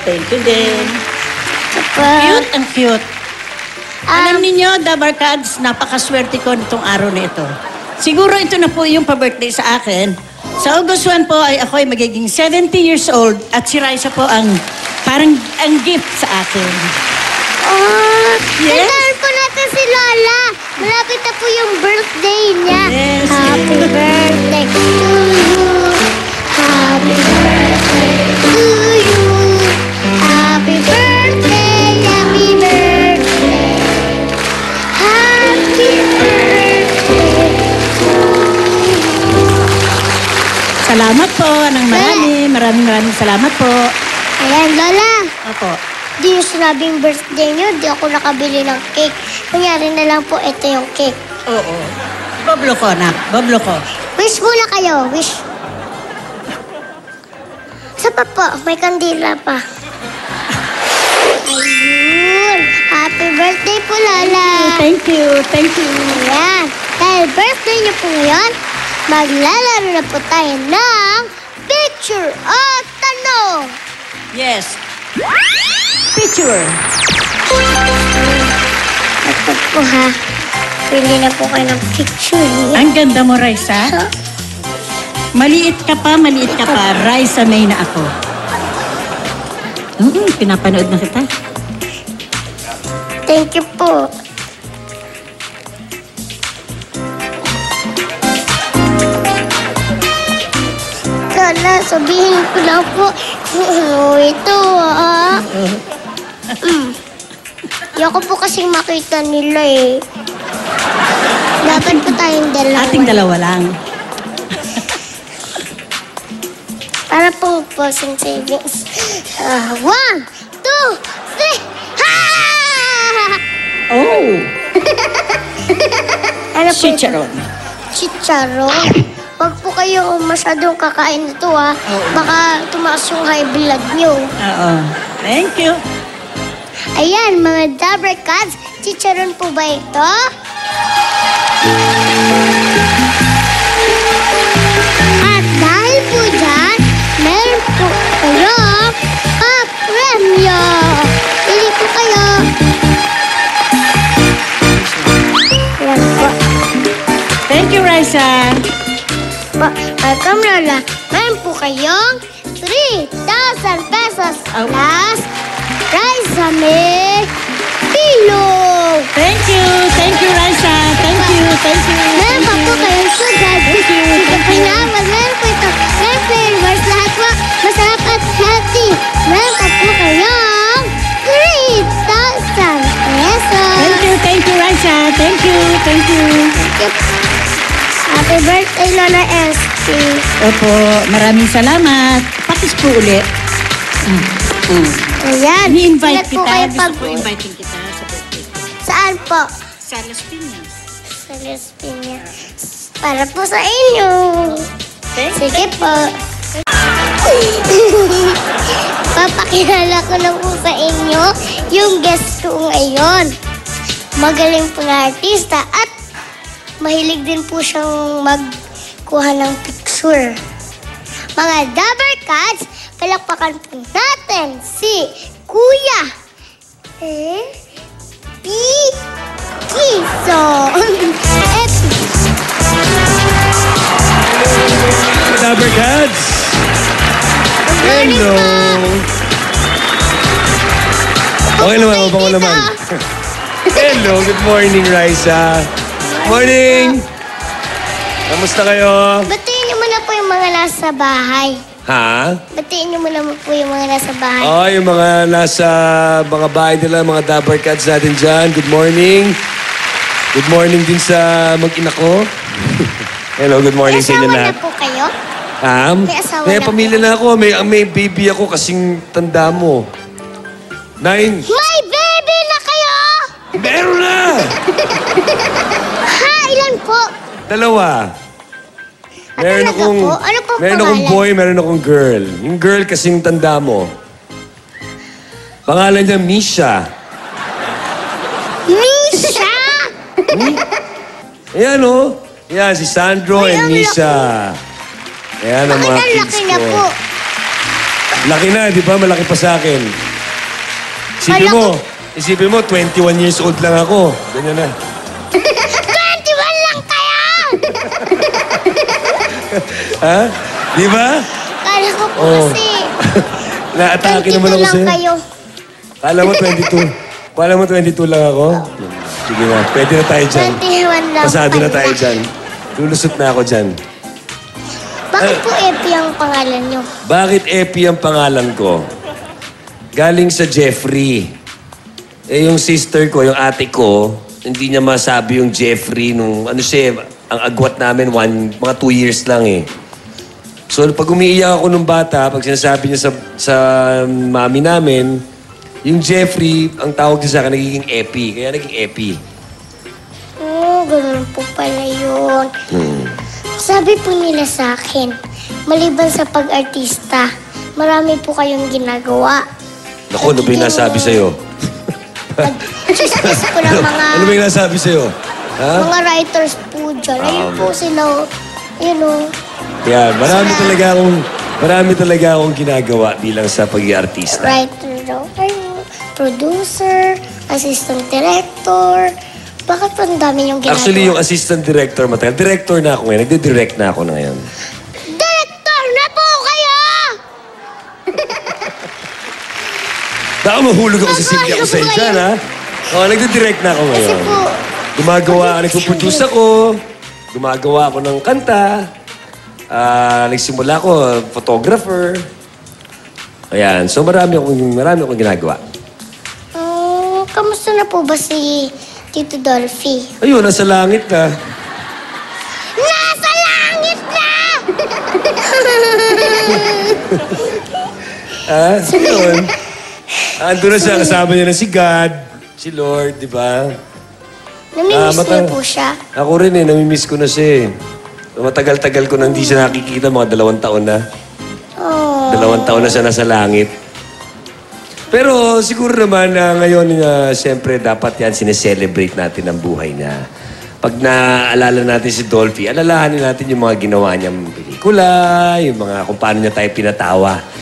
Thank you din. Cute and cute. Alam niyo, The Barkads, napakaswerte ko nitong araw na ito. Siguro ito na po yung pa-birthday sa akin. Sa August 1 po ay ako ay magiging 70 years old at si Raisa po ang parang ang gift sa akin. Yes? Tandaan po natin si Lola. Malapit na po yung birthday niya. Yes. Happy birthday to you. Happy birthday to you. Happy birthday, happy birthday. Happy birthday to you. Salamat po ng maraming salamat po. Ayan, Lola. Opo. Di yung sinabing birthday niyo, di ako nakabili ng cake. Nangyari na lang po, ito yung cake. Oo. Bablo ko, anak. Bablo ko. Wish muna kayo, wish. Sa pa po, may kandila pa. Ayun. Happy birthday po, Lola. Thank you. Thank you. Ayan. Dahil birthday niyo po ngayon, maglalaro na po tayo ng picture o tanong. Yes. Picture. Ito po ha. Pili na po kayo ng picture. Ang ganda mo, Raisa. Maliit ka pa. Raisa May na ako. Pinapanood na kita. Thank you po. Lola, sabihin ko lang po. Ito Ayoko po kasing makita nila eh. Dapat po tayong dalawa. Ating dalawa lang. Para po posing savings. 1, 2, 3. Ha! Oh! Ano po ito? Chicharon. Chicharon? Huwag po kayo masyadong kakain nito ha. Baka tumaas yung high blood nyo. Oo. Thank you. Ayan, mga The Barkads, chicharon po ba ito? At dahil po dyan, meron po kayong papremyo. Pili po kayo. Ayan po. Thank you, Raisa. Welcome, Lola. Meron po kayong 3,000 pesos plus Raisa May pillow. Thank you, Raisa. Thank you. Meron pa po kayong sugar. Sugar pineapple. Meron po ito. Meron flavors. Lahat po masarap at healthy. Meron pa po kayong 3,000 pesos. Thank you, Raisa. Thank you. Happy birthday, Lola ST. Opo, maraming salamat. Pakis po uli. Ayan. Ni-invite Ingat po kita. kayo Gusto ko inviting kita sa birthday. Saan po? Sa Las Piñas. Sa Las Piñas. Para po sa inyo. Sige po. Papakilala ko na po sa inyo yung guest ko ngayon. Magaling po na artista at mahilig din po siyang magkuha ng picture. Mga The Barkads, palakpakan po natin si Kuya Kiso. The Barkads! Hello! Okay naman, mabango naman. Hello, good morning, Raisa. Morning! Kamusta kayo? Batiin niyo muna po yung mga nasa bahay. Ha? Batiin niyo muna po yung mga nasa bahay. Oh, yung mga nasa mga bahay nila, mga The Barkads natin dyan. Good morning. Good morning din sa mag-ina ko. Hello, good morning sa inyo lahat. May asawa na po kayo? May asawa May na pamilya na ako. May baby ako kasing tanda mo. 9. May baby na kayo! Meron na! Ha? Ilan po? 2. Meron talaga akong, po? Ano pong meron akong pangalan? boy, meron akong girl. Yung girl kasing tanda mo. Pangalan niya Misha. Misha! Ayan o. Ayan, si Sandro Uy, and ang Misha. Ayan ang Bakit mga ang kids laki na ko. po? Laki na, di ba? Malaki pa sa akin. Isipin mo, 21 years old lang ako. Ganyan na. 21 lang kayo! Ha? Di ba? Kala ko po Oo. kasi. Naatake 22 naman ako lang sa'yo. kayo. Kala mo 22. Kala mo 22 lang ako? Sige na, pwede na tayo dyan. 21 lang Pasado na pala. tayo dyan. Lulusot na ako dyan. Bakit po Epi ang pangalan nyo? Bakit Epi ang pangalan ko? Galing sa Jeffrey. Eh, yung sister ko, yung ate ko, hindi niya masabi yung Jeffrey nung, ano siya, ang agwat namin, mga 2 years lang eh. So, pag umiiyak ako nung bata, pag sinasabi niya sa mami namin, yung Jeffrey, ang tawag niya sa akin, nagiging Epi. Kaya naging Epi. Oo, ganun po pala yun. Sabi po nila sa akin, maliban sa pag-artista, marami po kayong ginagawa. Naku, ano ba yung nasabi sa'yo? Nag-chismis po ng mga, Ano ba yung nasabi sa'yo? Ha? mga writers po dyan. Ayun po sila, you know. Kaya marami talaga akong ginagawa bilang sa pag-iartista. Writer daw kayo, producer, assistant director. Bakit po ang dami yung ginagawa? Actually, yung assistant director, matagal. Director na ako ngayon. Nagde-direct na ako na ngayon. Director na po kayo! Baka mahulog ako sa Cynthia ko sa Mahulog dyan, ha? Oo, nagde-direct na ako Kasi ngayon. po, Nagpo-produce ako. Gumagawa ako ng kanta. Nagsimula ako, photographer. Ayan. So, marami akong ginagawa. kamusta na po ba si Tito Dolphy? Ayun, nasa langit na. Nasa langit na! Yun. Ando na siya, kasama niya na si God, si Lord, di ba? Namimiss niyo po siya? Ako rin namimiss ko na siya eh. Matagal-tagal ko na hindi siya nakikita, mga 2 taon na. Oh. 2 taon na siya nasa langit. Pero siguro naman na ngayon, siyempre dapat yan, sineselebrate natin ang buhay niya. Pag naaalala natin si Dolphy, alalahanin natin yung mga ginawa niyang pelikula, yung mga kung paano niya tayo pinatawa.